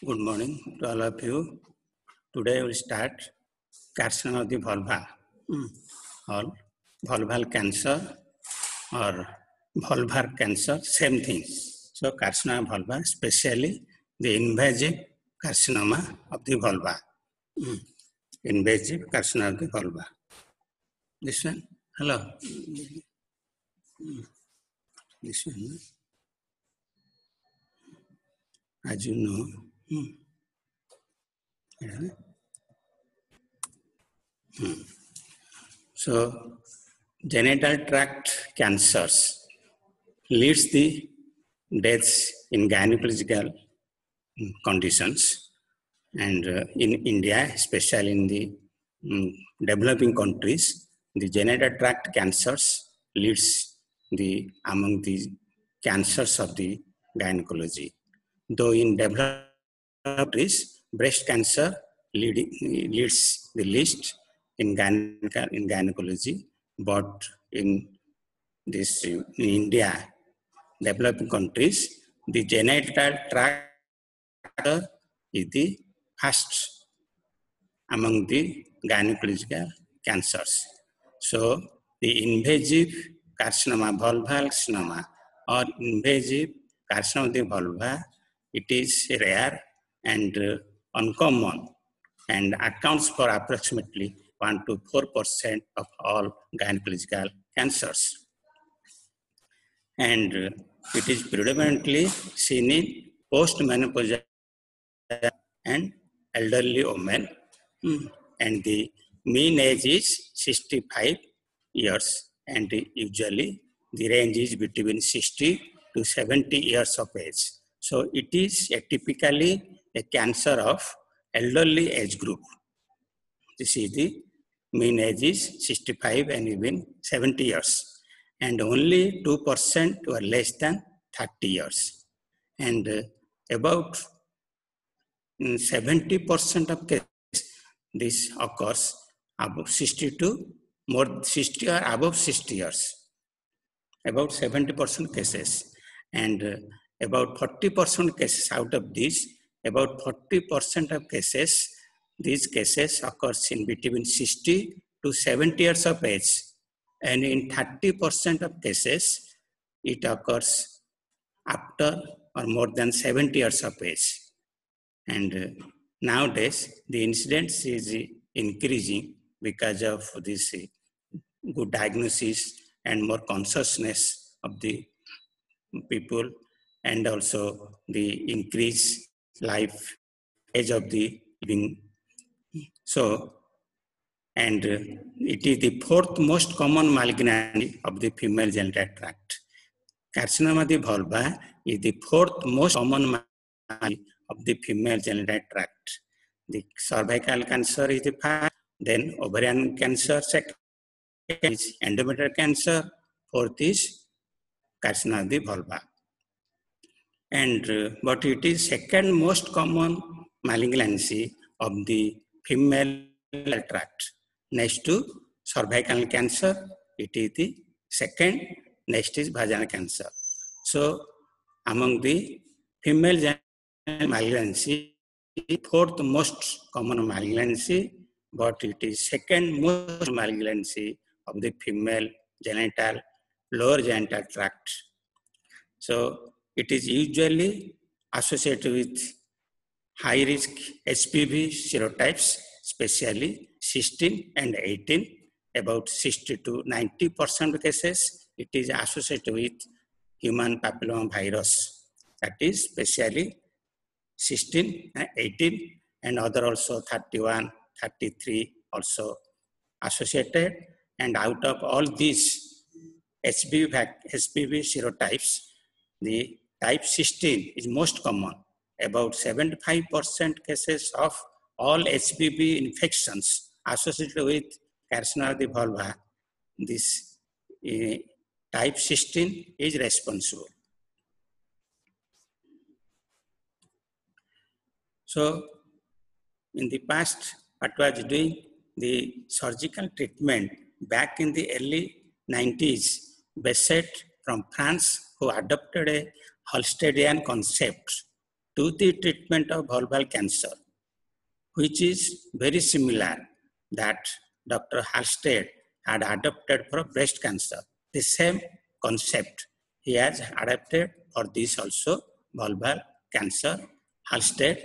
Good morning to all of you. Today we will start carcinoma of the vulva or vulval cancer or vulvar cancer, same thing. So carcinoma vulva, especially the invasive carcinoma of the vulva. Invasive carcinoma of the vulva. This one, hello. This one, as you know. So, genital tract cancers leads the deaths in gynecological conditions, and in India, especially in the developing countries, the genital tract cancers leads among the cancers of the gynecology. Though in developed countries, breast cancer leads the list in gynecology, but in India, developing countries, the genital tract is the first among the gynecological cancers. So, the invasive carcinoma, vulval carcinoma, or invasive carcinoma of the vulva, it is rare and uncommon and accounts for approximately 1 to 4% of all gynecological cancers. And it is predominantly seen in post-menopausal and elderly women, and the mean age is 65 years, and usually the range is between 60 to 70 years of age. So it is typically a cancer of elderly age group. This is the mean age is 65 and even 70 years, and only 2% were less than 30 years, and about 70% of cases this occurs above 60 to more 60 or above 60 years. About 70% cases, and about 40% cases out of these, about 40% of cases, these cases occurs in between 60 to 70 years of age, and in 30% of cases, it occurs after or more than 70 years of age. And nowadays, the incidence is increasing because of this good diagnosis and more consciousness of the people, and also the increased life age of the living. So, and it is the fourth most common malignancy of the female genital tract. Carcinoma of the vulva is the fourth most common malignancy of the female genital tract. The cervical cancer is the first, then ovarian cancer, second is endometrial cancer, fourth is carcinoma of the vulva. And but it is second most common malignancy of the female tract. Next to cervical cancer, it is the second, next is vaginal cancer. So among the female genital malignancy, fourth most common malignancy, but it is second most malignancy of the female genital, lower genital tract. So it is usually associated with high risk HPV serotypes, especially 16 and 18, about 60 to 90% of cases. It is associated with human papilloma virus, that is especially 16 and 18, and other also 31, 33 also associated. And out of all these HPV serotypes, the type 16 is most common. About 75% cases of all HPV infections associated with carcinoma of the vulva, this type 16 is responsible. So, in the past, what was doing the surgical treatment back in the early 90s, Besset from France, who adopted a Holstedian concept to the treatment of vulval cancer, which is very similar that Dr. Halsted had adopted for breast cancer. The same concept he has adapted for this also, vulval cancer, Halsted.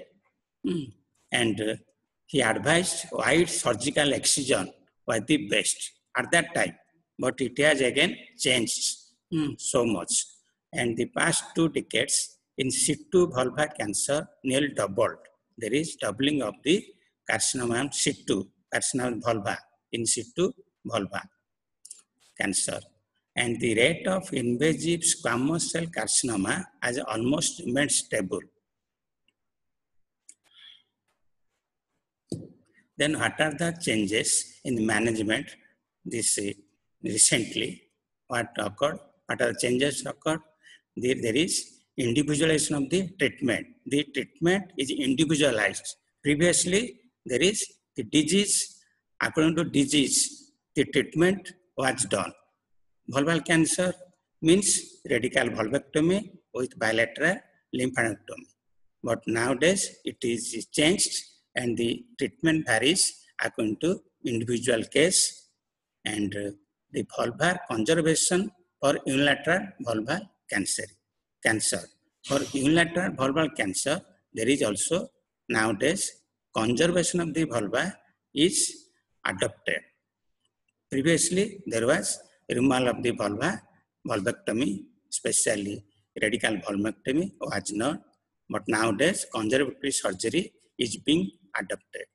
And he advised wide surgical excision was the best at that time, but it has again changed so much. And the past 2 decades, in situ vulvar cancer nearly doubled. There is doubling of the carcinoma in situ, carcinoma vulva, in situ vulva cancer. And the rate of invasive squamous cell carcinoma has almost remained stable. Then what are the changes in the management? This recently, what occurred? What are the changes occurred? There is individualization of the treatment. The treatment is individualized. Previously, there is the disease, according to disease, the treatment was done. Vulval cancer means radical vulvectomy with bilateral lymphadenectomy. But nowadays, it is changed and the treatment varies according to individual case, and the vulvar conservation for unilateral vulval cancer. For unilateral vulval cancer, there is also nowadays conservation of the vulva is adopted. Previously, there was removal of the vulva, vulvectomy, especially radical vulvectomy was not, but nowadays conservatory surgery is being adopted.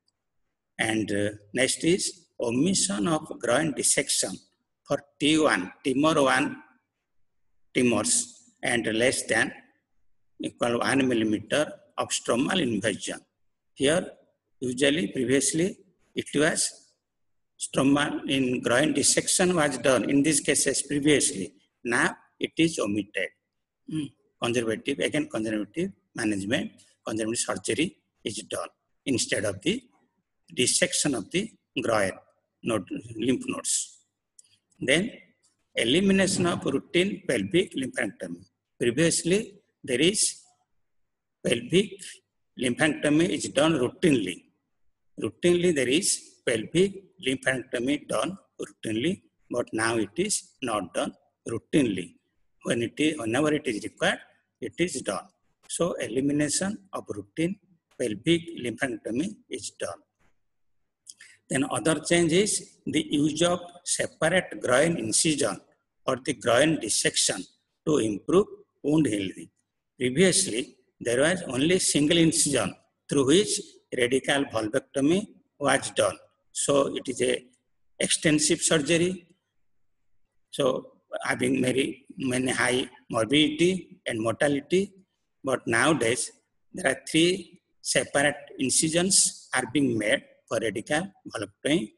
And next is omission of groin dissection for T1, tumor 1 tumors and less than equal 1 millimeter of stromal invasion. Here, usually previously it was stromal in groin dissection was done in these cases previously. Now it is omitted. Conservative, again conservative management, conservative surgery is done instead of the dissection of the groin node, lymph nodes. Then elimination of routine pelvic lymphadenectomy. Previously, there is pelvic lymphadenectomy is done routinely. Routinely, there is pelvic lymphadenectomy done routinely, but now it is not done routinely. Whenever it is required, it is done. So, elimination of routine pelvic lymphadenectomy is done. Then other change is the use of separate groin incision or the groin dissection to improve wound healing. Previously, there was only single incision through which radical vulvectomy was done. So it is a extensive surgery. So having many high morbidity and mortality. But nowadays, there are 3 separate incisions are being made for radical vulvectomy.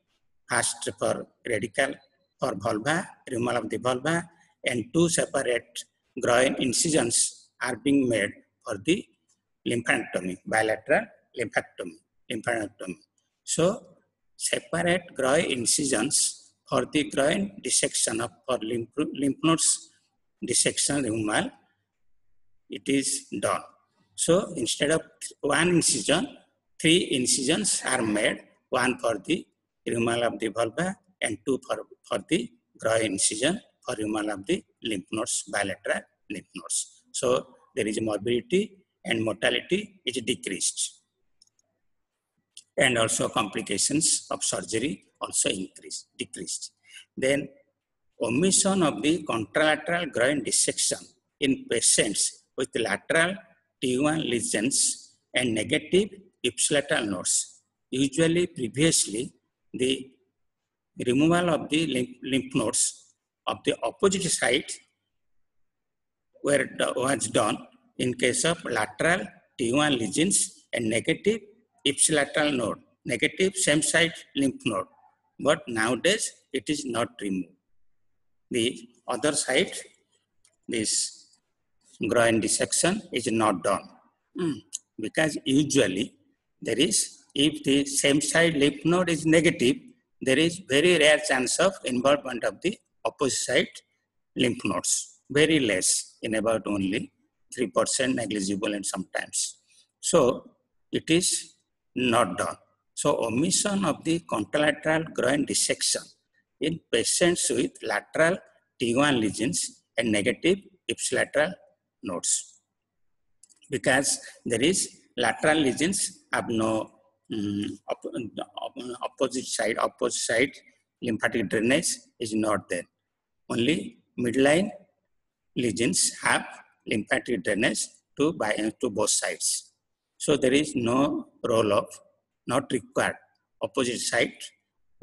First for radical for vulva, removal of the vulva, and 2 separate groin incisions are being made for the lymphadenectomy, bilateral lymphadenectomy. So separate groin incisions for the groin dissection of for lymph nodes dissection removal, it is done. So instead of 1 incision, 3 incisions are made, 1 for the removal of the vulva and 2 for the groin incision for removal of the lymph nodes, bilateral lymph nodes. So there is morbidity and mortality is decreased. And also complications of surgery also decreased. Then omission of the contralateral groin dissection in patients with lateral T1 lesions and negative ipsilateral nodes. Usually previously the removal of the lymph nodes of the opposite side was done in case of lateral T1 lesions and negative ipsilateral node, negative same side lymph node. But nowadays it is not removed. The other side, this groin dissection is not done. Because usually there is, if the same side lymph node is negative, there is very rare chance of involvement of the opposite side lymph nodes. Very less, in about only 3% negligible and sometimes. So it is not done. So omission of the contralateral groin dissection in patients with lateral T1 lesions and negative ipsilateral nodes, because there is lateral lesions have no opposite side lymphatic drainage is not there. Only midline lesions have lymphatic drainage to both sides. So there is no role of, not required, opposite side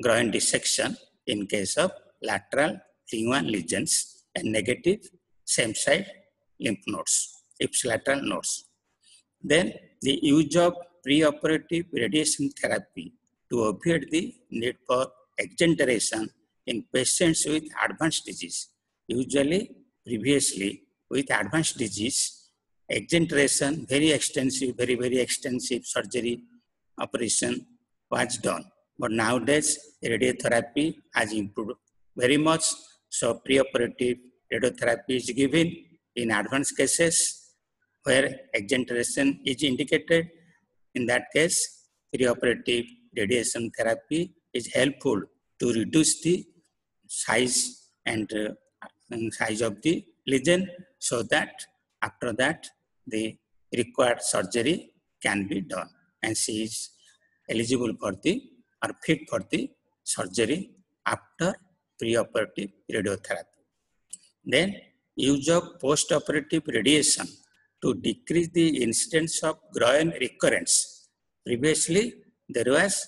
groin dissection in case of lateral T1 lesions and negative same side lymph nodes, ipsilateral nodes. Then the use of preoperative radiation therapy to avoid the need for exenteration in patients with advanced disease. Usually, previously, with advanced disease, exenteration, very extensive surgery operation was done. But nowadays, radiotherapy has improved very much. So preoperative radiotherapy is given in advanced cases where exenteration is indicated. In that case, preoperative radiation therapy is helpful to reduce the size and size of the lesion, so that after that the required surgery can be done and she is eligible for the or fit for the surgery after preoperative radiotherapy. Then use of post-operative radiation to decrease the incidence of groin recurrence. Previously, there was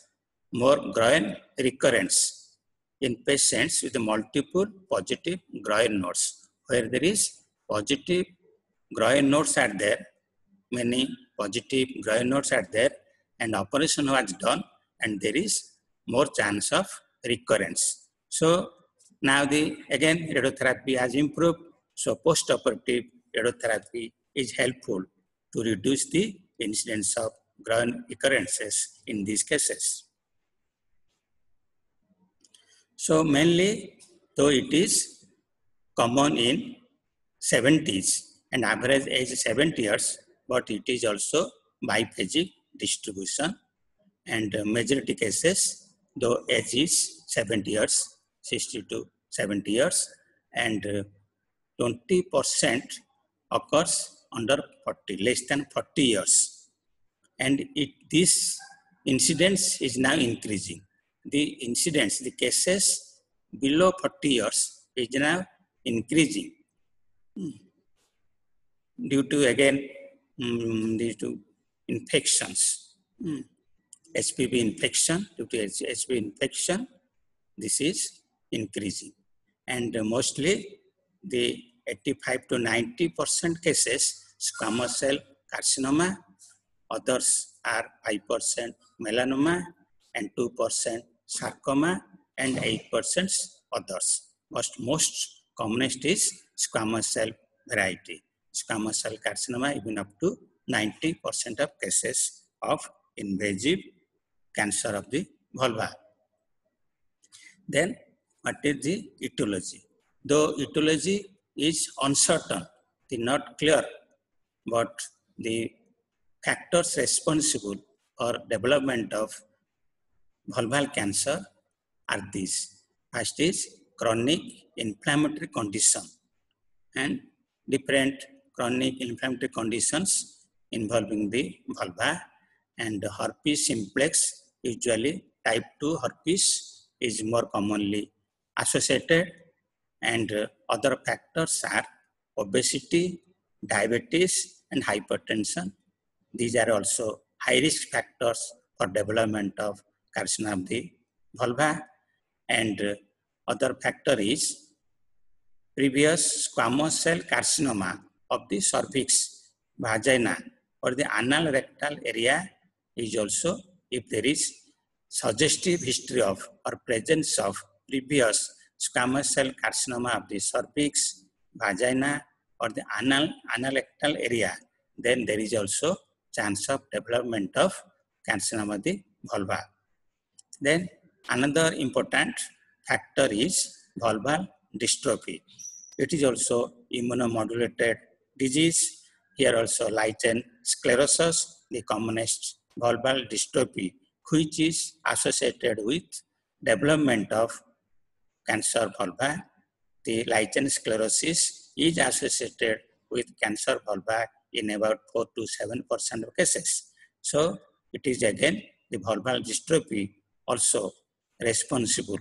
more groin recurrence in patients with multiple positive groin nodes. Where there is positive groin nodes are there, many positive groin nodes are there, and operation was done, and there is more chance of recurrence. So now again radiotherapy has improved. So post-operative radiotherapy is helpful to reduce the incidence of groin recurrences in these cases. So mainly, though it is common in 70s and average age 70 years, but it is also biphasic distribution, and majority cases, though age is 70 years, 60 to 70 years, and 20% occurs under 40, less than 40 years. And this incidence is now increasing. The incidence, the cases below 40 years is now increasing due to, again, due to infections. HPV infection, due to HPV infection, this is increasing. And mostly the 85 to 90% cases, squamous cell carcinoma, others are 5% melanoma, and 2% sarcoma, and 8% others. Most commonest is squamous cell variety. Squamous cell carcinoma even up to 90% of cases of invasive cancer of the vulva. Then what is the etiology? Though etiology is uncertain, not clear, but the factors responsible for development of vulval cancer are these. First is chronic inflammatory condition, and different chronic inflammatory conditions involving the vulva, and herpes simplex, usually type 2 herpes is more commonly associated, and other factors are obesity, diabetes, and hypertension. These are also high risk factors for development of carcinoma of the vulva. And other factor is previous squamous cell carcinoma of the cervix, vagina, or the anal rectal area is also, if there is suggestive history of or presence of previous squamous cell carcinoma of the cervix, vagina, or the anal rectal area, then there is also chance of development of carcinoma of the vulva. Then another important factor is vulval dystrophy. It is also immunomodulated disease, here also light chain sclerosis, the commonest vulval dystrophy, which is associated with development of cancer vulva. The light chain sclerosis is associated with cancer vulva in about 4 to 7% of cases. So it is again the vulval dystrophy also responsible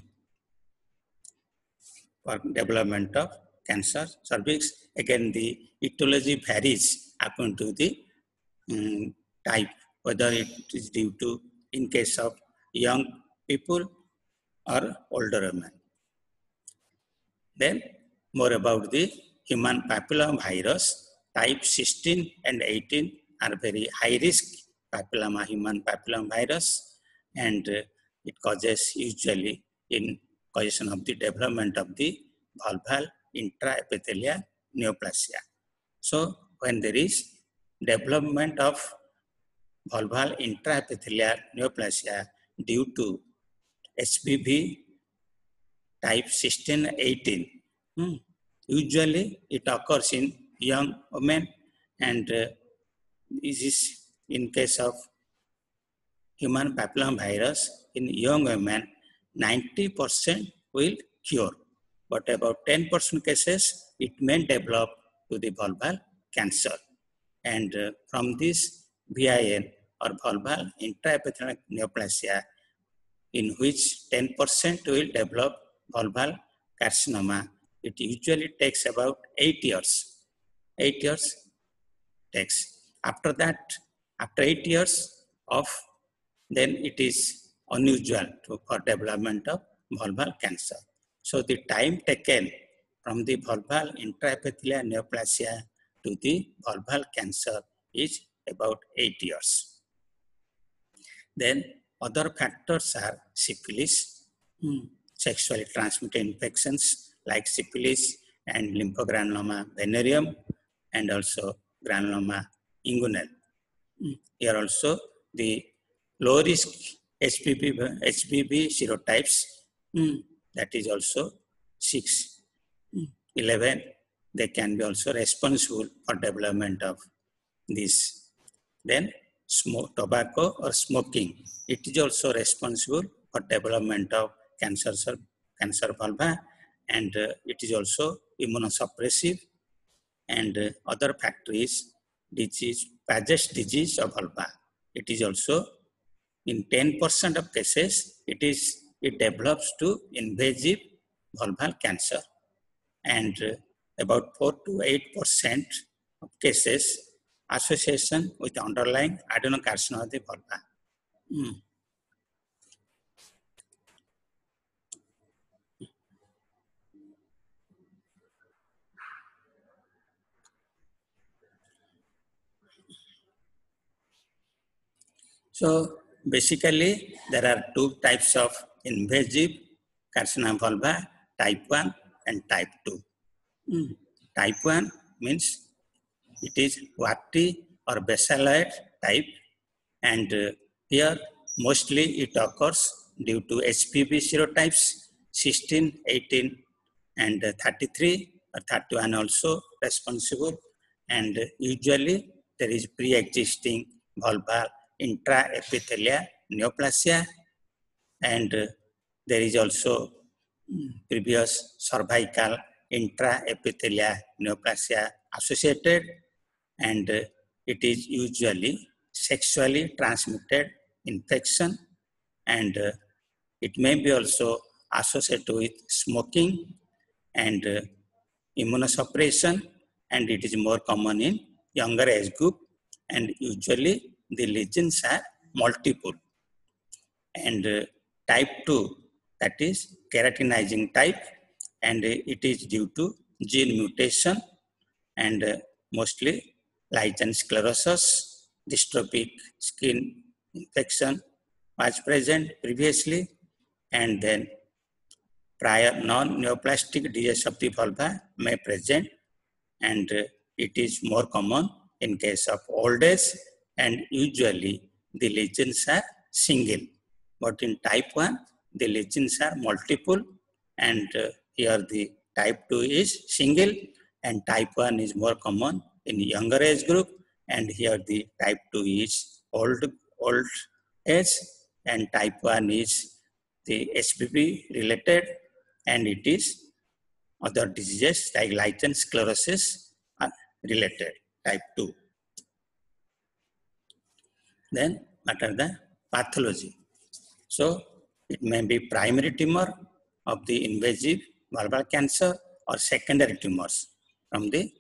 for development of cancer cervix. Again, the etiology varies according to the type, whether it is due to, in case of young people or older women. Then more about the human papilloma virus, type 16 and 18 are very high risk human papilloma virus, and it causes usually in causes of the development of the vulval intraepithelial neoplasia. So when there is development of vulval intraepithelial neoplasia due to HPV type 16-18, usually it occurs in young women, and this is in case of human papilloma virus in young women, 90% will cure, but about 10% cases it may develop to the vulval cancer. And from this VIN or vulval intraepithelial neoplasia, in which 10% will develop vulval carcinoma, it usually takes about 8 years. 8 years takes. After that, after 8 years of, then it is unusual for development of vulval cancer. So the time taken from the vulval intraepithelial neoplasia to the vulval cancer is about 8 years. Then other factors are syphilis, sexually transmitted infections like syphilis and lymphogranuloma venereum, and also granuloma inguinal. Here also the low risk HPV serotypes, that is also 6, 11, they can be also responsible for development of this. Then tobacco or smoking, it is also responsible for development of cancer vulva, and it is also immunosuppressive, and other factors disease, Paget's disease of vulva. It is also in 10% of cases, it develops to invasive vulval cancer, and about 4 to 8% of cases association with underlying adenocarcinoma of the vulva. So basically, there are 2 types of invasive carcinoma vulva, type 1 and type 2. Type 1 means it is warty or basaloid type, and here mostly it occurs due to HPV serotypes 16, 18 and 33 or 31 also responsible, and usually there is pre-existing vulval intraepithelial neoplasia, and there is also previous cervical intraepithelial neoplasia associated, and it is usually sexually transmitted infection, and it may be also associated with smoking and immunosuppression, and it is more common in younger age group, and usually the lesions are multiple. And type 2, that is keratinizing type, and it is due to gene mutation, and mostly lichen sclerosis, dystrophic skin infection was present previously, and then prior non-neoplastic disease of the vulva may present, and it is more common in case of old age, and usually the lesions are single. But in type 1, the lesions are multiple, and here the type 2 is single, and type 1 is more common in younger age group, and here the type 2 is old age, and type 1 is the HPV related, and it is other diseases like lichen sclerosis are related, type 2. Then what are the pathology? So it may be primary tumor of the invasive vulvar cancer or secondary tumors from the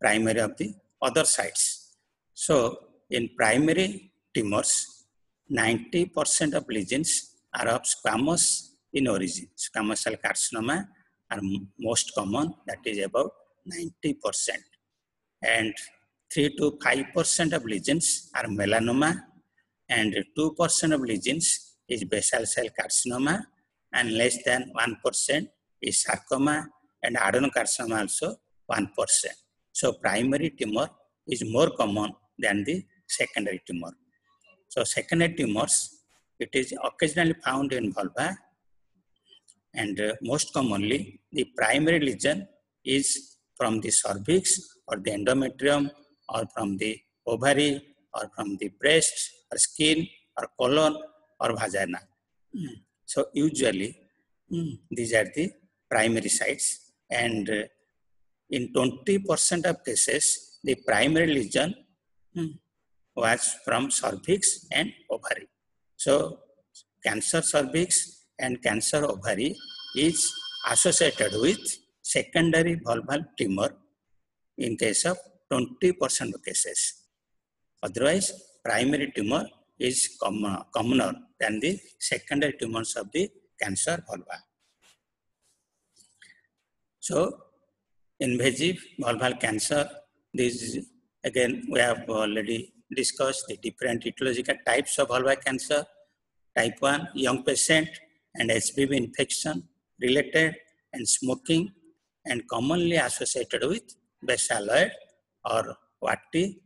primary of the other sites. So in primary tumors, 90% of lesions are of squamous in origin. Squamous cell carcinoma are most common, that is about 90%. And 3 to 5% of lesions are melanoma, and 2% of lesions is basal cell carcinoma, and less than 1% is sarcoma, and adenocarcinoma also 1%. So primary tumor is more common than the secondary tumor. So secondary tumors, it is occasionally found in vulva, and most commonly the primary lesion is from the cervix or the endometrium or from the ovary or from the breast or skin or colon or vagina. So usually these are the primary sites, and in 20% of cases the primary lesion was from cervix and ovary. So cancer cervix and cancer ovary is associated with secondary vulval tumor in case of 20% of cases. Otherwise, primary tumor is commoner than the secondary tumors of the cancer vulva. So, invasive vulval cancer, this again we have already discussed the different etiological types of vulvar cancer. Type 1, young patient and HPV infection related and smoking, and commonly associated with basaloid or warty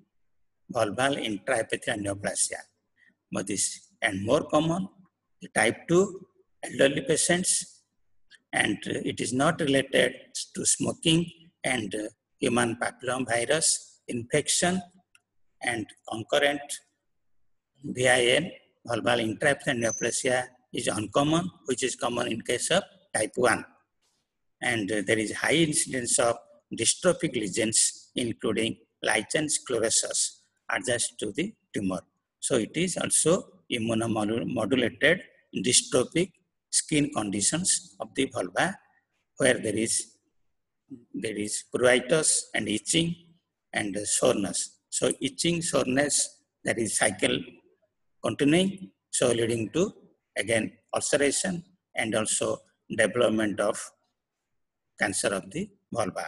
vulval intraepithelial neoplasia. But this and more common, the type 2 elderly patients, and it is not related to smoking and human papillomavirus infection, and concurrent VIN, vulval intraepithelial neoplasia, is uncommon, which is common in case of type 1. And there is high incidence of dystrophic lesions, including lichen sclerosus, adjacent to the tumor. So it is also immunomodulated dystrophic skin conditions of the vulva, where there is pruritus and itching and soreness. So itching, soreness, that is cycle continuing, so leading to again ulceration and also development of cancer of the vulva.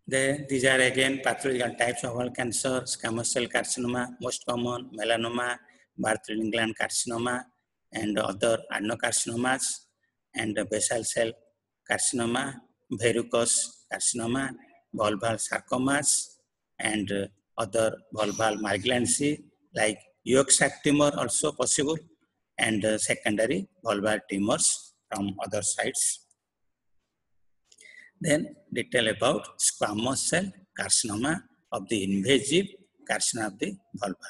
These are again pathological types of vulval cancer: squamous cell carcinoma, most common, melanoma, Bartholin gland carcinoma, and other adenocarcinomas, and basal cell carcinoma, verrucous carcinoma, vulval sarcomas, and other vulval malignancy like yolk sac tumor also possible, and secondary vulvar tumors from other sites. Then detail about squamous cell carcinoma of the invasive carcinoma of the vulva.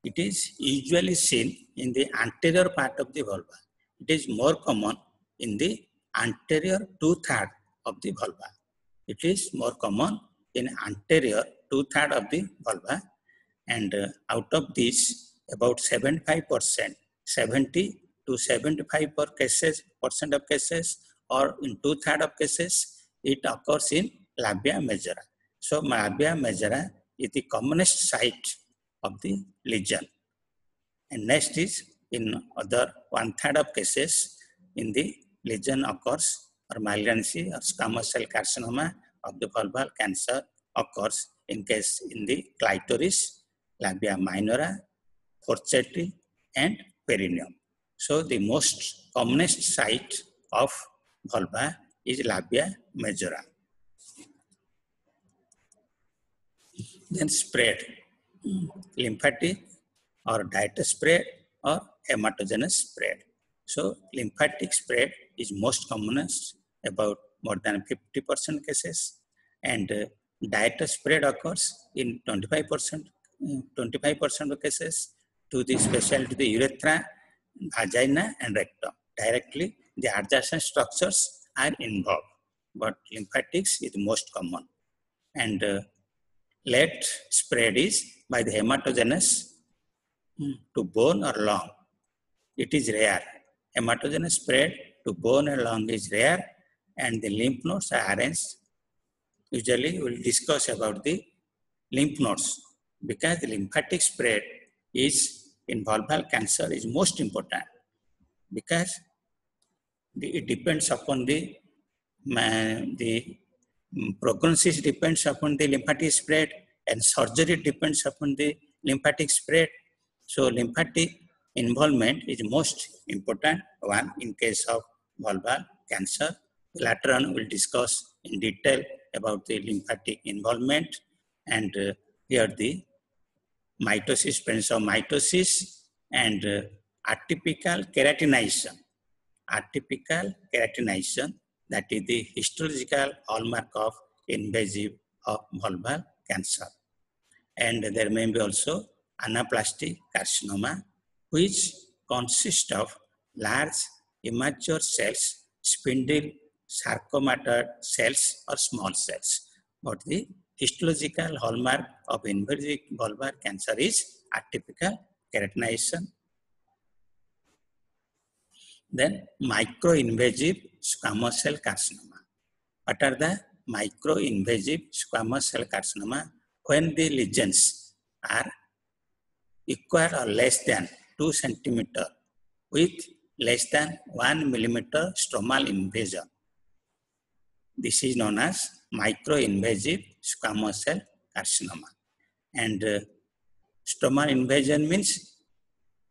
It is usually seen in the anterior part of the vulva. It is more common in the anterior 2/3 of the vulva. It is more common in anterior 2/3 of the vulva, and out of this, about 75%, 70 to 75% of cases, or in 2/3 of cases, it occurs in labia majora. So labia majora is the commonest site of the lesion. And next is in other 1/3 of cases, in the lesion occurs or malignancy or squamous cell carcinoma of the vulval cancer occurs in case in the clitoris, labia minora, forceps, and perineum. So the most commonest site of vulva is labia majora. Then spread, lymphatic or dietous spread or hematogenous spread. So lymphatic spread is most commonest, about more than 50% cases, and diet spread occurs in 25% of cases to the especially to the urethra, vagina, and rectum. Directly, the adjacent structures are involved, but lymphatics is most common. And late spread is by the hematogenous to bone or lung. It is rare. Hematogenous spread to bone and lung is rare, and the lymph nodes are arranged. Usually, we will discuss about the lymph nodes because the lymphatic spread is in vulval cancer is most important because it depends upon the prognosis depends upon the lymphatic spread, and surgery depends upon the lymphatic spread. So lymphatic involvement is most important one in case of vulvar cancer. Later on, we'll discuss in detail about the lymphatic involvement, and here the mitosis, presence of mitosis, and atypical keratinization. Atypical keratinization, that is the histological hallmark of invasive of vulvar cancer. And there may be also anaplastic carcinoma, which consists of large immature cells, spindle sarcomatoid cells or small cells. But the histological hallmark of invasive vulvar cancer is atypical keratinization. Then microinvasive squamous cell carcinoma. What are the microinvasive squamous cell carcinoma? When the lesions are equal or less than 2 centimeter with less than 1 millimeter stromal invasion. This is known as microinvasive squamous cell carcinoma. And stromal invasion means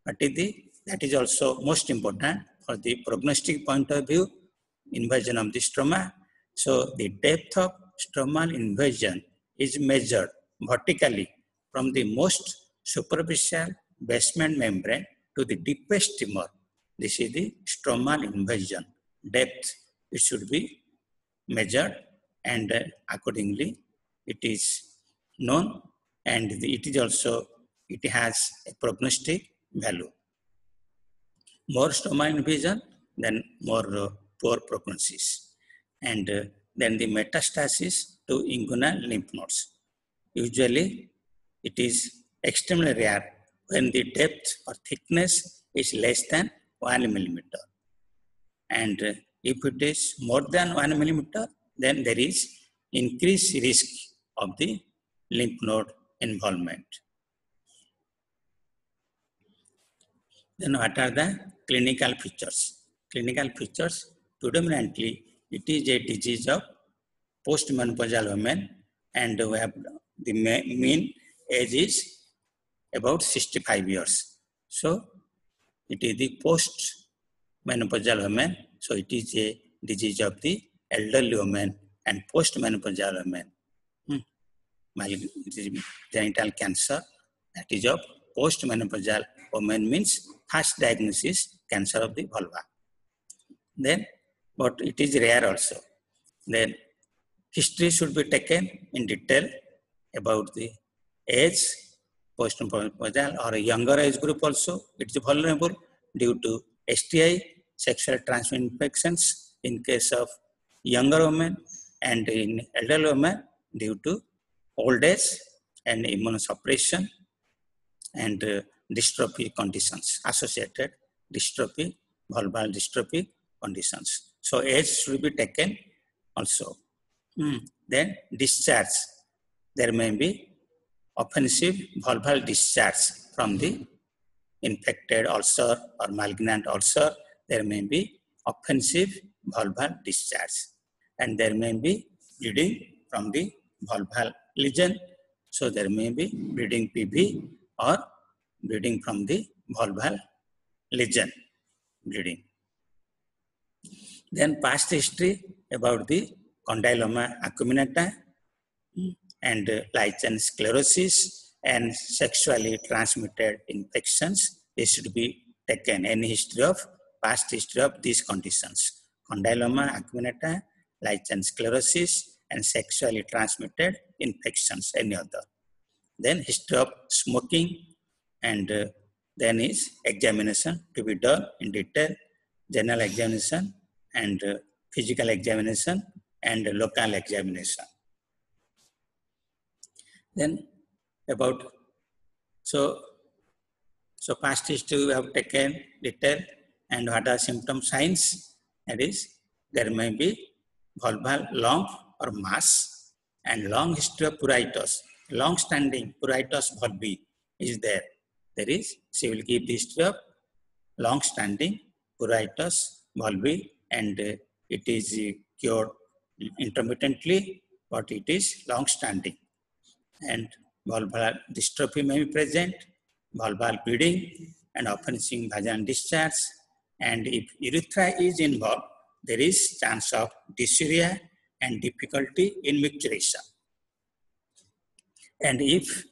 that is also most important for the prognostic point of view, invasion of the stroma. So the depth of stromal invasion is measured vertically from the most superficial basement membrane to the deepest tumor. This is the stromal invasion depth. It should be measured, and accordingly it is known, and it has a prognostic value. More stromal invasion, then more poor prognosis. And then the metastasis to inguinal lymph nodes. Usually, it is extremely rare when the depth or thickness is less than 1 millimeter. And if it is more than 1 millimeter, then there is increased risk of the lymph node involvement. Then what are the clinical features? Clinical features, predominantly, it is a disease of postmenopausal women, and we have the mean age is about 65 years. So, it is the postmenopausal women. So, it is a disease of the elderly women and postmenopausal women. Genital cancer, that is of postmenopausal women, means first diagnosis cancer of the vulva. Then, but it is rare also. Then, history should be taken in detail about the age, postmenopausal or a younger age group also. It is vulnerable due to STI, sexual transmitted infections in case of younger women, and in elderly women due to old age and immunosuppression and dystrophy conditions, associated dystrophy, vulval dystrophy conditions. So age should be taken also. Then discharge. There may be offensive vulval discharge from the infected ulcer or malignant ulcer. There may be offensive vulval discharge, and there may be bleeding from the vulval lesion. So there may be bleeding PV or bleeding from the vulval lesion, bleeding. Then past history about the condyloma acuminata and lichen sclerosis and sexually transmitted infections. This should be taken. Any history of past history of these conditions: condyloma acuminata lichen sclerosis, and sexually transmitted infections, any other. Then history of smoking, and then is examination to be done in detail, general examination, and physical examination, and local examination. Then about, so past history we have taken detail, and what are symptom signs. That is, there may be vulval long or mass, and long history of pruritus, long standing pruritus vulvi is there. There is, she will give the history of long standing pruritus vulvi, and it is cured intermittently, but it is long standing. And vulvar dystrophy may be present, vulval bleeding, and often seeing vaginal discharge. And if urethra is involved, there is chance of dysuria and difficulty in micturition. And if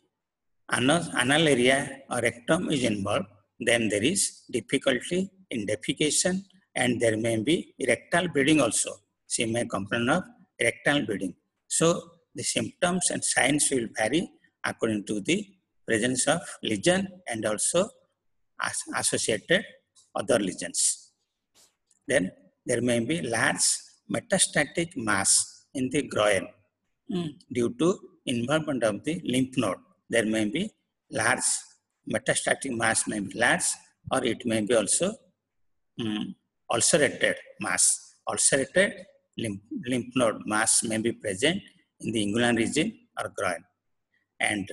anal area or rectum is involved, then there is difficulty in defecation, and there may be rectal bleeding also. She may complain of rectal bleeding. So the symptoms and signs will vary according to the presence of lesion and also associated other lesions. Then there may be large metastatic mass in the groin due to involvement of the lymph node. There may be large metastatic mass, may be large, or it may be also ulcerated mass. Ulcerated lymph node mass may be present in the inguinal region or groin. And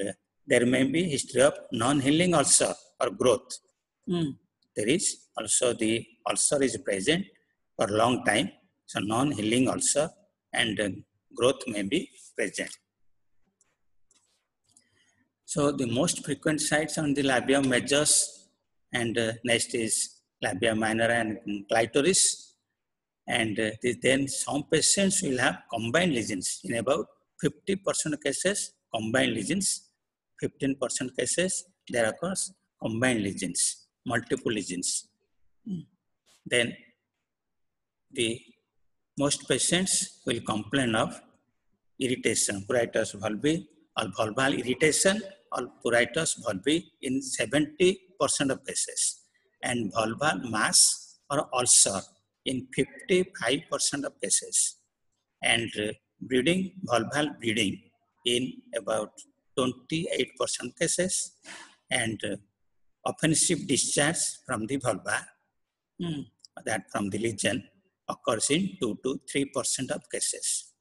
there may be history of non-healing ulcer or growth. There is also the ulcer is present for a long time, so non-healing ulcer, and growth may be present. So the most frequent sites on the labia majors, and next is labia minora and clitoris. And then some patients will have combined lesions. In about 50% cases, combined lesions. 15% cases, there occurs combined lesions, multiple lesions. Then the most patients will complain of irritation, pruritus vulvi, or vulval irritation, or pruritus vulvi in 70% of cases, and vulval mass or ulcer in 55% of cases, and bleeding, vulval bleeding in about 28% cases, and offensive discharge from the vulva, that from the lesion, occurs in 2 to 3% of cases.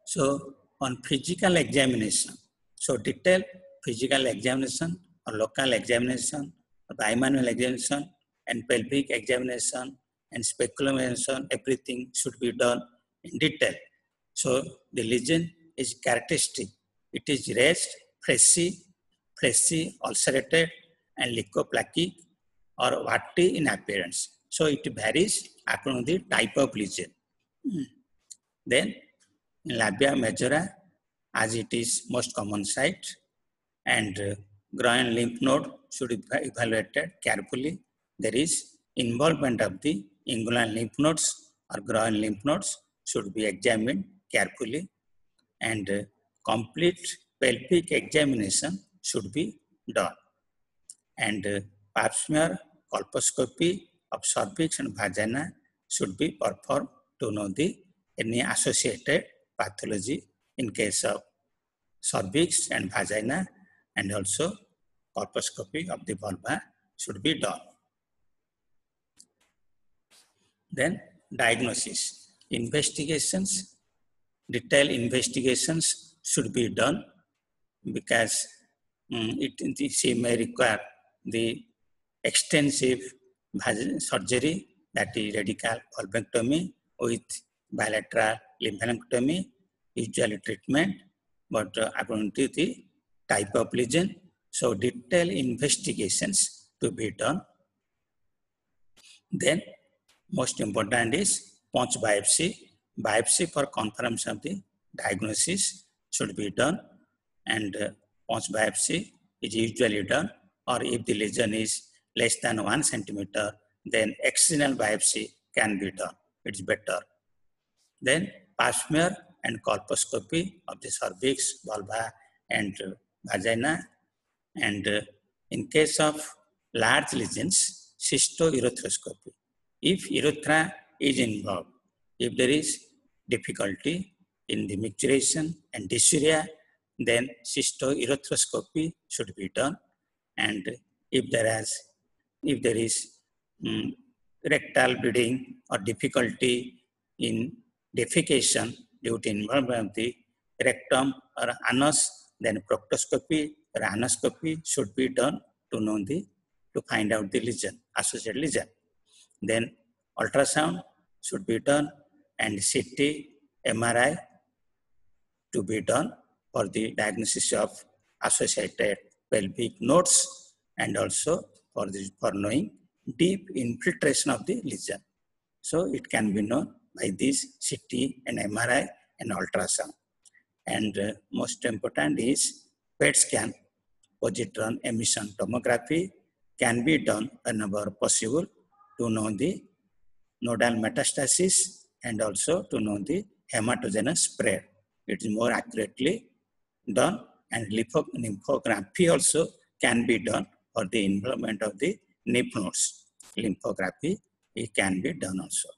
So on physical examination, so detailed physical examination or local examination or bimanual examination and pelvic examination and speculum examination, everything should be done in detail. So the lesion is characteristic. It is raised, fleshy, ulcerated, and leukoplakic or warty in appearance. So it varies according to the type of lesion. Then in labia majora, as it is most common site, and groin lymph node should be evaluated carefully. There is involvement of the inguinal lymph nodes or groin lymph nodes should be examined carefully, and complete pelvic examination should be done. And pap smear, colposcopy of cervix and vagina should be performed to know the any associated pathology in case of cervix and vagina, and also colposcopy of the vulva should be done. Then diagnosis, investigations, detailed investigations should be done, because she may require the extensive surgery, that is radical vulvectomy with bilateral lymphadenectomy, usually treatment, but according to the type of lesion, so detailed investigations to be done. Then most important is punch biopsy. Biopsy for confirmation of the diagnosis should be done, and punch biopsy is usually done, or if the lesion is less than 1 centimeter, then excisional biopsy can be done. it's better. Then pap smear and colposcopy of the cervix, vulva, and vagina. And in case of large lesions, cystourethropy. If urethra is involved, if there is difficulty in the micturition and dysuria, then cystourethropy should be done. And if there is rectal bleeding or difficulty in defecation due to involvement of the rectum or anus, then proctoscopy or anoscopy should be done to find out the lesion, associated lesion. Then ultrasound should be done and CT, MRI to be done for the diagnosis of associated pelvic nodes and also for knowing deep infiltration of the lesion. So it can be known by this CT and MRI and ultrasound. And most important is PET scan, positron emission tomography can be done whenever possible to know the nodal metastasis and also to know the hematogenous spread. It is more accurately done, and lymphography also can be done for the involvement of the lymph nodes. Lymphography it can be done also.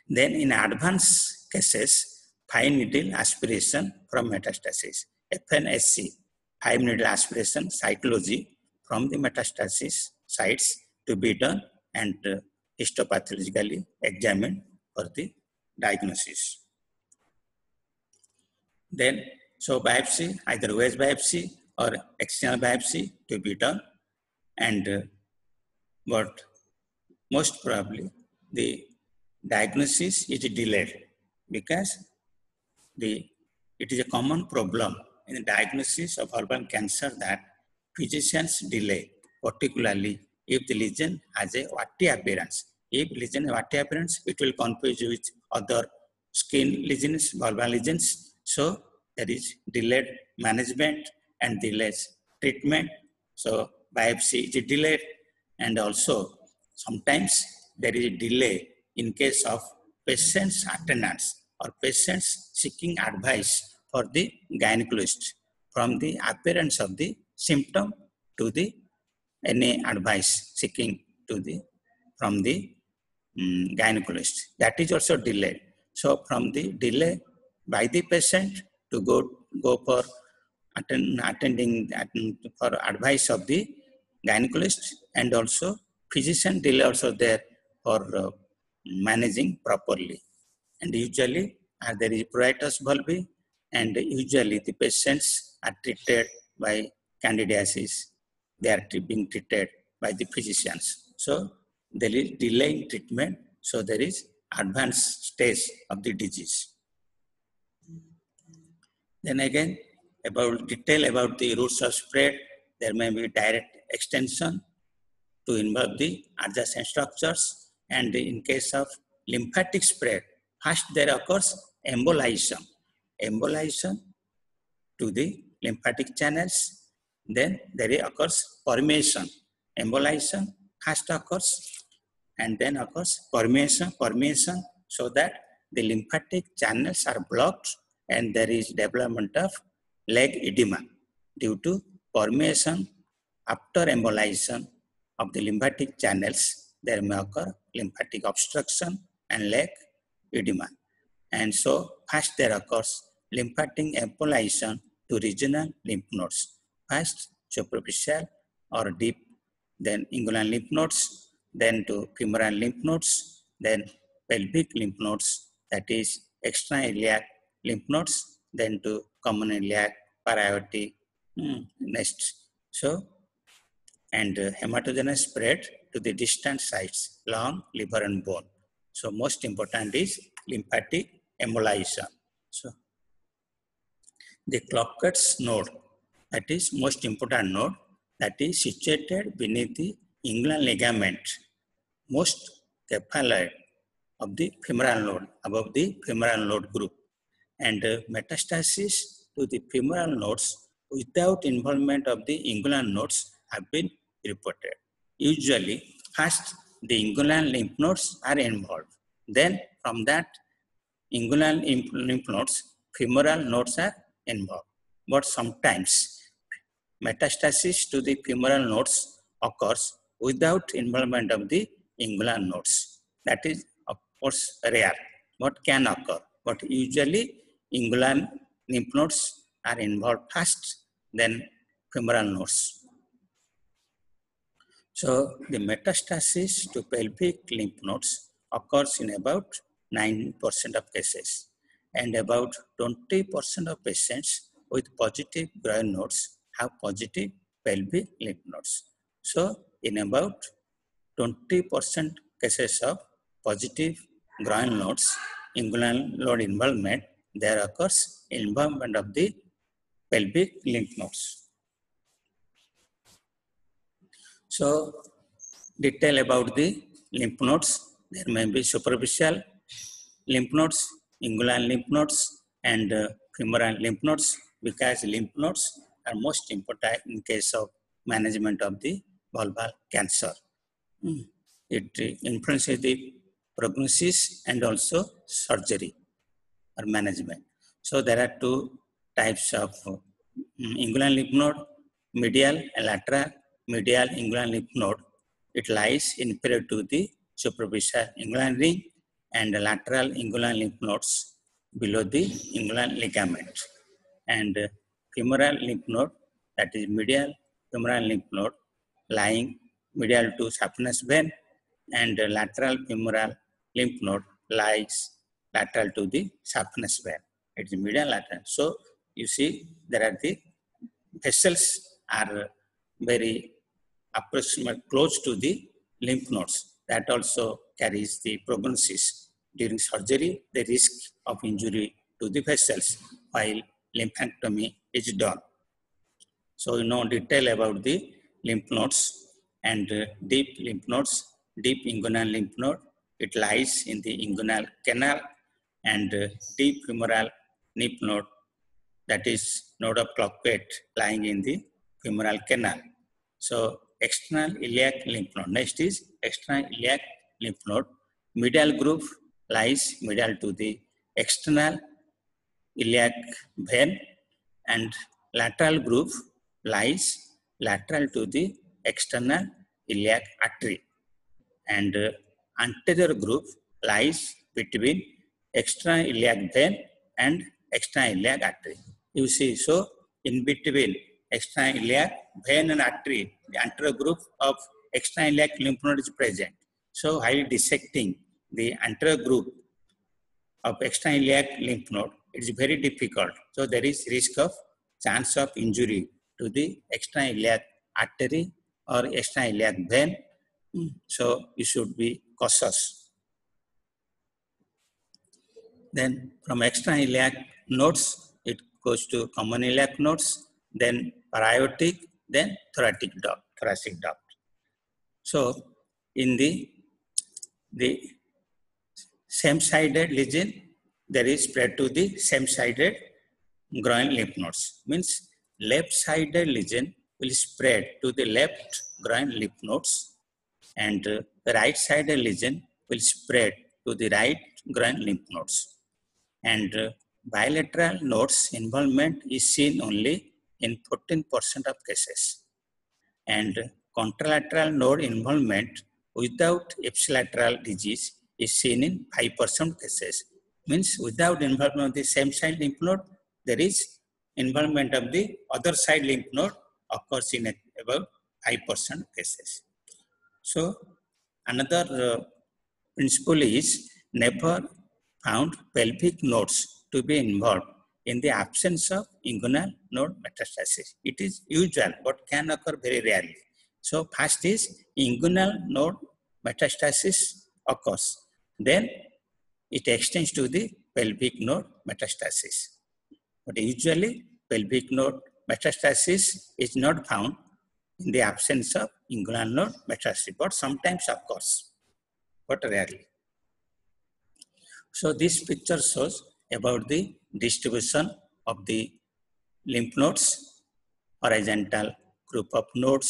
Then in advanced cases, fine needle aspiration from metastasis, FNSC, fine needle aspiration cytology from the metastasis sites to be done and histopathologically examined for the diagnosis. Then, so biopsy, either wedge biopsy or external biopsy to be done, and but most probably the diagnosis is delayed because it is a common problem in the diagnosis of vulval cancer that physicians delay, particularly if the lesion has a warty appearance. If lesion has a warty appearance, it will confuse you with other skin lesions, vulval lesions. So there is delayed management and delayed treatment. So biopsy is delayed, and also sometimes there is a delay in case of patient's attendance or patients seeking advice for the gynecologist from the appearance of the symptom to the any advice seeking to the from the gynecologist. That is also delayed. So from the delay by the patient to go for attending for advice of the gynecologist, and also physician delay also there for managing properly. And usually there is pruritus bulbi, and usually the patients are treated by candidiasis. They are being treated by the physicians. So there is delay in treatment. So there is advanced stage of the disease. Then again, detail about the routes of spread, there may be direct extension to involve the adjacent structures, and in case of lymphatic spread, first there occurs embolization to the lymphatic channels, then there occurs permeation. Embolization first occurs, and then occurs permeation, so that the lymphatic channels are blocked and there is development of leg edema due to permeation. After embolization of the lymphatic channels, there may occur lymphatic obstruction and leg edema. And so first there occurs lymphatic embolization to regional lymph nodes. First superficial or deep, then inguinal lymph nodes, then to femoral lymph nodes, then pelvic lymph nodes, that is extrailiac lymph nodes, then to common iliac, parietic, next. So, and hematogenous spread to the distant sites, lung, liver and bone. So most important is lymphatic embolization. So the Klopkat's node, that is most important node, that is situated beneath the inguinal ligament, most cephaloid of the femoral node, above the femoral node group. And metastasis to the femoral nodes without involvement of the inguinal nodes have been reported. Usually, first the inguinal lymph nodes are involved. Then from that inguinal lymph nodes, femoral nodes are involved. But sometimes metastasis to the femoral nodes occurs without involvement of the inguinal nodes. That is, of course, rare, but can occur. But usually, inguinal lymph nodes are involved first, then femoral nodes. So, the metastasis to pelvic lymph nodes occurs in about 9% of cases, and about 20% of patients with positive groin nodes have positive pelvic lymph nodes. So, in about 20% cases of positive groin nodes, inguinal node involvement, there occurs involvement of the pelvic lymph nodes. So, detail about the lymph nodes. There may be superficial lymph nodes, inguinal lymph nodes, and femoral lymph nodes, because lymph nodes are most important in case of management of the vulval cancer. It influences the prognosis and also surgery or management. So there are two types of inguinal lymph node, medial and lateral. Medial inguinal lymph node, it lies inferior to the superficial inguinal ring, and lateral inguinal lymph nodes below the inguinal ligament. And femoral lymph node, that is medial femoral lymph node, lying medial to saphenous vein, and lateral femoral lymph node lies lateral to the saphenous vein. It is medial lateral. So you see there are the vessels are very approximate close to the lymph nodes. That also carries the prognosis. During surgery, the risk of injury to the vessels while lymphanctomy is done. So you know detail about the lymph nodes and deep lymph nodes, deep inguinal lymph node. It lies in the inguinal canal, and deep femoral lymph node, that is node of Cloquet, lying in the femoral canal. So external iliac lymph node. Next is external iliac lymph node. Medial groove lies medial to the external iliac vein, and lateral groove lies lateral to the external iliac artery, and anterior groove lies between external iliac vein and external iliac artery. You see, so in between external iliac vein and artery, the anterior groove of external iliac lymph node is present. So while dissecting the anterior groove of external iliac lymph node, it is very difficult. So there is risk of chance of injury to the external iliac artery or external iliac vein. So you should be cautious. Then from external iliac nodes, it goes to common iliac nodes, then parietic, then thoracic duct. So in the same-sided lesion, there is spread to the same-sided groin lymph nodes. Means left-sided lesion will spread to the left groin lymph nodes, and the right-sided lesion will spread to the right groin lymph nodes. And bilateral nodes involvement is seen only in 14% of cases. And contralateral node involvement without ipsilateral disease is seen in 5% cases. Means without involvement of the same side lymph node, there is involvement of the other side lymph node occurs in about 5% cases. So another principle is never found pelvic nodes to be involved in the absence of inguinal node metastasis. It is usual but can occur very rarely. So first is inguinal node metastasis occurs. Then it extends to the pelvic node metastasis. But usually pelvic node metastasis is not found in the absence of inguinal node metastasis, but sometimes occurs, but rarely. So this picture shows about the distribution of the lymph nodes, horizontal group of nodes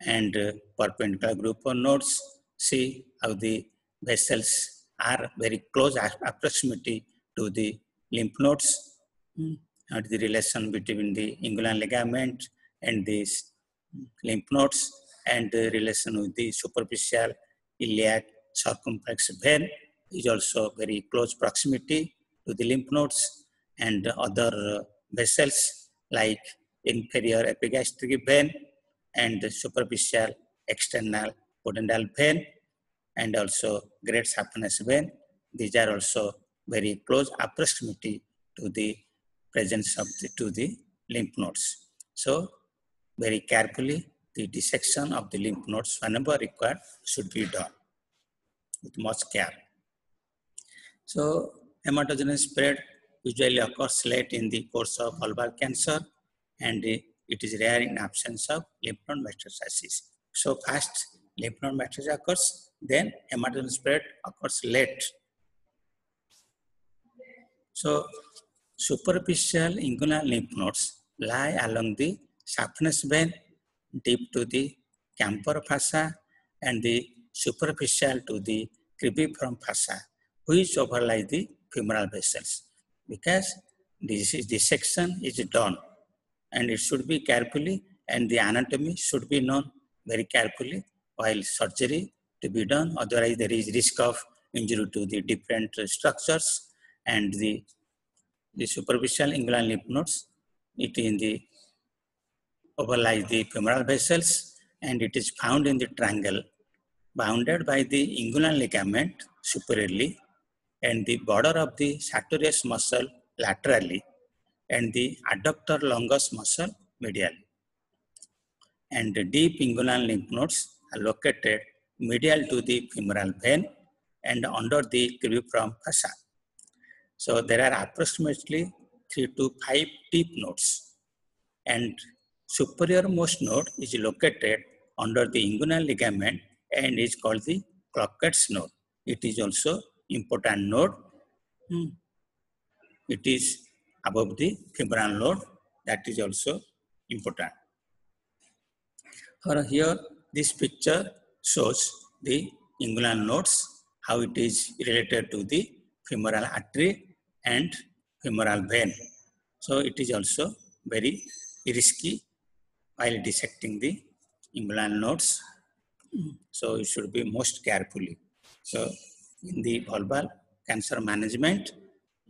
and perpendicular group of nodes. See how the vessels are very close proximity to the lymph nodes, and the relation between the inguinal ligament and the lymph nodes, and the relation with the superficial iliac circumflex vein is also very close proximity to the lymph nodes, and other vessels like inferior epigastric vein and the superficial external pudendal vein and also great saphenous vein. These are also very close proximity to the presence of the lymph nodes. So very carefully the dissection of the lymph nodes whenever required should be done with much care. So hematogenous spread usually occurs late in the course of vulvar cancer, and it is rare in absence of lymph node metastasis. So first lymph node metastasis occurs, then hematogenous spread occurs late. So superficial inguinal lymph nodes lie along the saphenous vein deep to the camper fossa and the superficial to the cribriform fossa, which overlie the femoral vessels. Because this dissection is done, and it should be carefully, and the anatomy should be known very carefully while surgery to be done. Otherwise, there is risk of injury to the different structures, and the superficial inguinal lymph nodes, it in the overlies the femoral vessels, and it is found in the triangle bounded by the inguinal ligament superiorly and the border of the sartorius muscle laterally and the adductor longus muscle medially. And the deep inguinal lymph nodes are located medial to the femoral vein and under the cribriform fossa. So there are approximately 3 to 5 deep nodes, and superior most node is located under the inguinal ligament and is called the Clockett's node. It is also important node. It is above the femoral node. That is also important. Here, this picture shows the inguinal nodes, how it is related to the femoral artery and femoral vein. So it is also very risky while dissecting the inguinal nodes. So you should be most carefully. So in the vulval cancer management,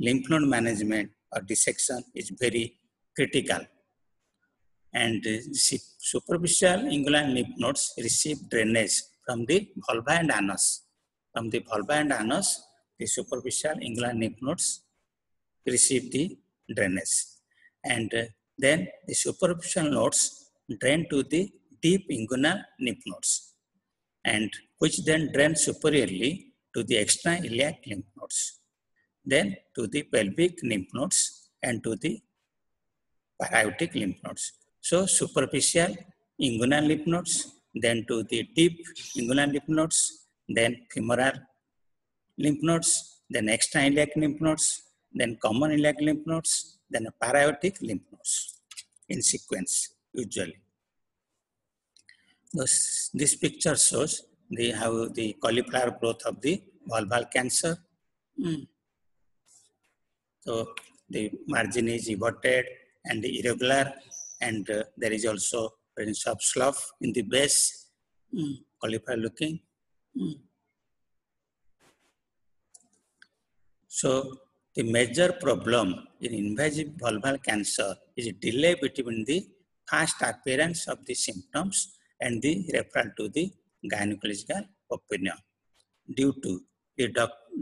lymph node management or dissection is very critical. And superficial inguinal lymph nodes receive drainage from the vulva and anus. From the vulva and anus, the superficial inguinal lymph nodes receive the drainage. And then the superficial nodes drain to the deep inguinal lymph nodes, and which then drain superiorly to the extra iliac lymph nodes, then to the pelvic lymph nodes and to the parietic lymph nodes. So superficial inguinal lymph nodes, then to the deep inguinal lymph nodes, then femoral lymph nodes, then extra iliac lymph nodes, then common iliac lymph nodes, then parietic lymph nodes in sequence usually. This picture shows how the cauliflower growth of the vulval cancer. So the margin is everted and irregular, and there is also presence of slough in the base, cauliflower looking. So the major problem in invasive vulval cancer is delay between the first appearance of the symptoms and the referral to the gynecological opinion, due to the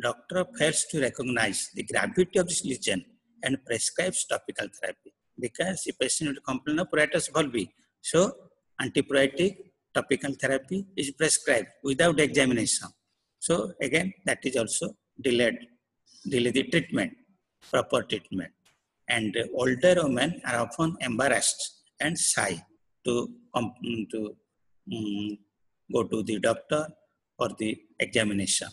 doctor fails to recognize the gravity of this lesion and prescribes topical therapy. Because the patient will complain of pruritus vulvi, so antipruritic topical therapy is prescribed without examination. So again, that is also delay the treatment, proper treatment. And older women are often embarrassed and shy to go to the doctor for the examination.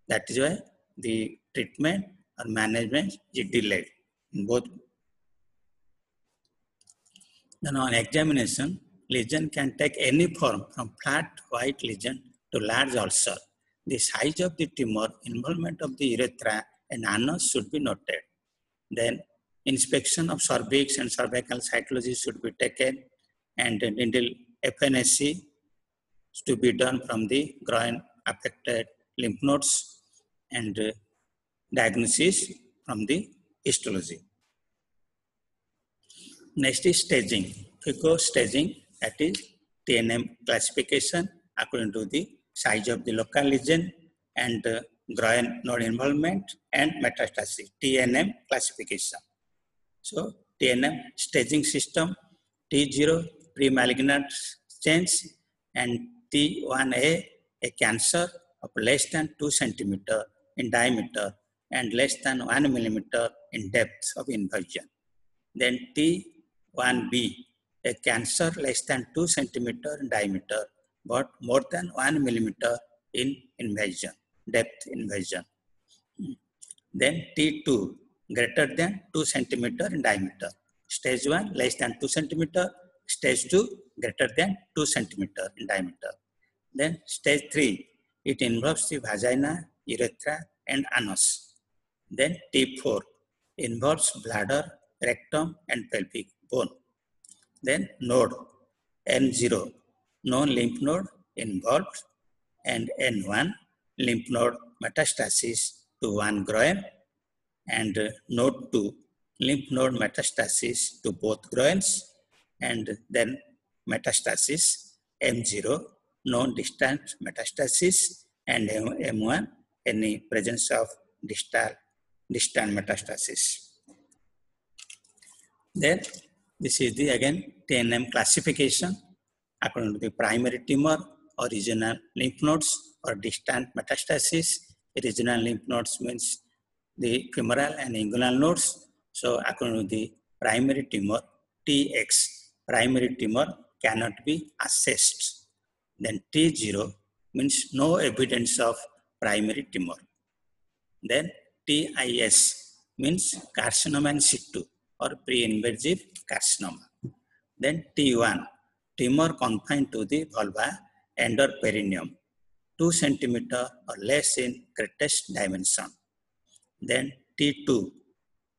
That is why the treatment or management is delayed in both. Then on examination, lesion can take any form from flat white lesion to large ulcer. the size of the tumor, involvement of the urethra and anus should be noted. Then inspection of cervix and cervical cytology should be taken, and needle FNSC to be done from the groin affected lymph nodes, and diagnosis from the histology. Next is staging. FICO staging, that is TNM classification according to the size of the local lesion and groin node involvement and metastasis. TNM classification. So TNM staging system, T0 pre-malignant change, and T1A a cancer of less than 2 centimeter in diameter and less than 1 millimeter in depth of invasion. Then T1B a cancer less than 2 centimeter in diameter but more than 1 millimeter in invasion, depth invasion. Then T2 greater than 2 centimeter in diameter. Stage 1 less than 2 centimeter, stage 2 greater than 2 centimeter in diameter. Then stage 3, it involves the vagina, urethra and anus. Then T4 involves bladder, rectum and pelvic bone. Then node N0, no lymph node involved, and N1 lymph node metastasis to one groin, and node 2 lymph node metastasis to both groins, and then metastasis M0 non-distant metastasis, and M1 any presence of distant metastasis. Then this is the again TNM classification according to the primary tumor or regional lymph nodes or distant metastasis. Regional lymph nodes means the femoral and inguinal nodes. So according to the primary tumor, TX, primary tumor cannot be assessed. Then T0 means no evidence of primary tumor. Then TIS means carcinoma in situ or pre-invasive carcinoma. Then T1, tumor confined to the vulva and or perineum, 2 centimeter or less in greatest dimension. Then T2,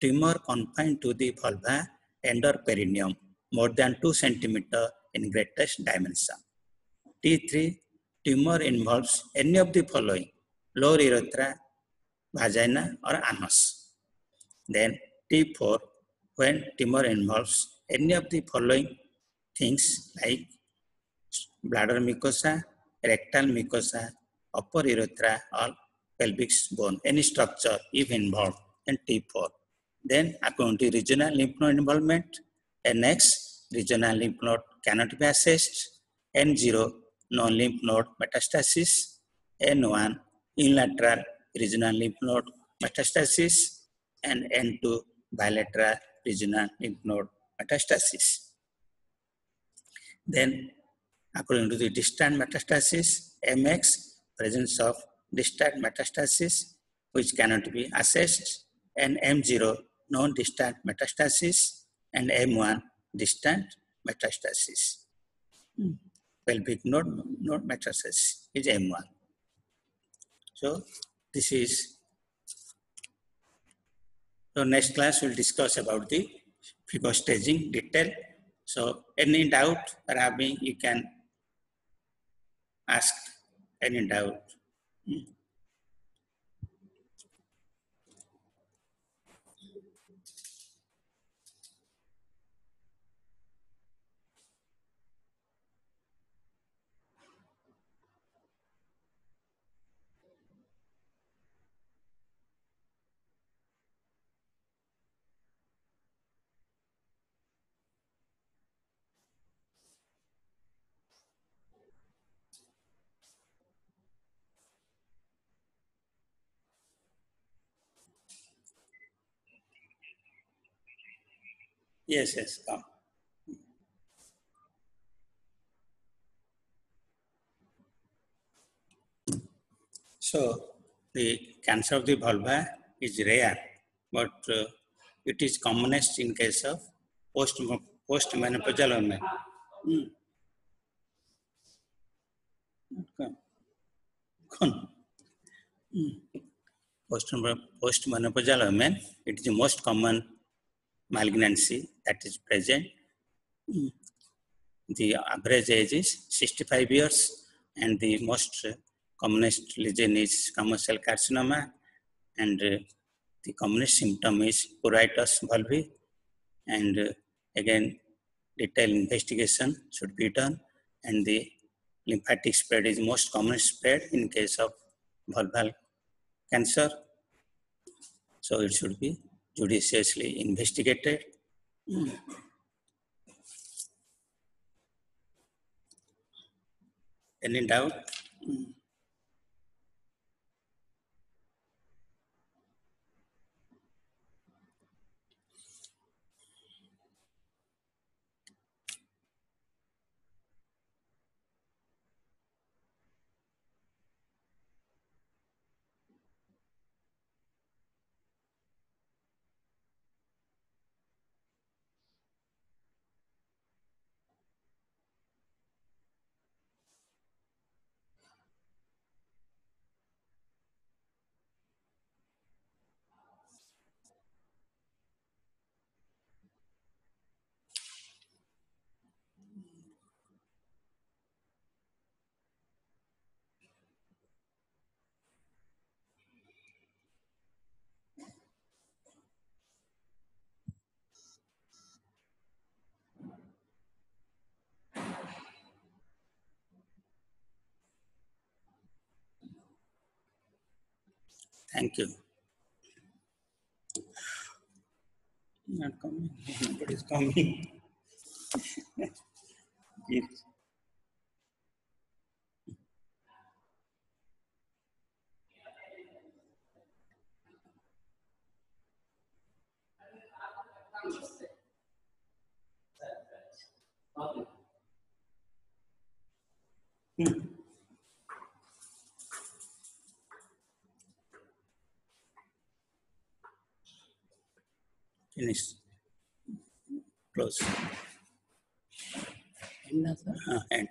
tumor confined to the vulva and or perineum, more than 2 centimeter in greatest dimension. T3, tumor involves any of the following: lower urethra, vagina or anus. Then T4, when tumor involves any of the following things like bladder mucosa, rectal mucosa, upper urethra or pelvic bone, any structure if involved, and T4. Then according to regional lymph node involvement, NX, regional lymph node cannot be assessed, N0, non-lymph node metastasis, N1, unilateral regional lymph node metastasis, and N2, bilateral regional lymph node metastasis. Then according to the distant metastasis, MX, presence of distant metastasis which cannot be assessed, and M0, non-distant metastasis, and M1, distant metastasis. Pelvic node metastasis is M1. So this is, so next class we'll discuss about the FICO staging detail. So any doubt, Rabi, you can ask any doubt. Yes, come. So the cancer of the vulva is rare, but it is commonest in case of postmenopausal women. Okay. Postmenopausal women, it is the most common malignancy that is present. The average age is 65 years, and the most commonest lesion is squamous cell carcinoma, and the commonest symptom is pruritus volvi. And again, detailed investigation should be done, and the lymphatic spread is most common spread in case of vulval cancer. So it should be judiciously investigated. Any doubt? Thank you. Not coming. Nobody is coming. Yes. Finish. Close. End.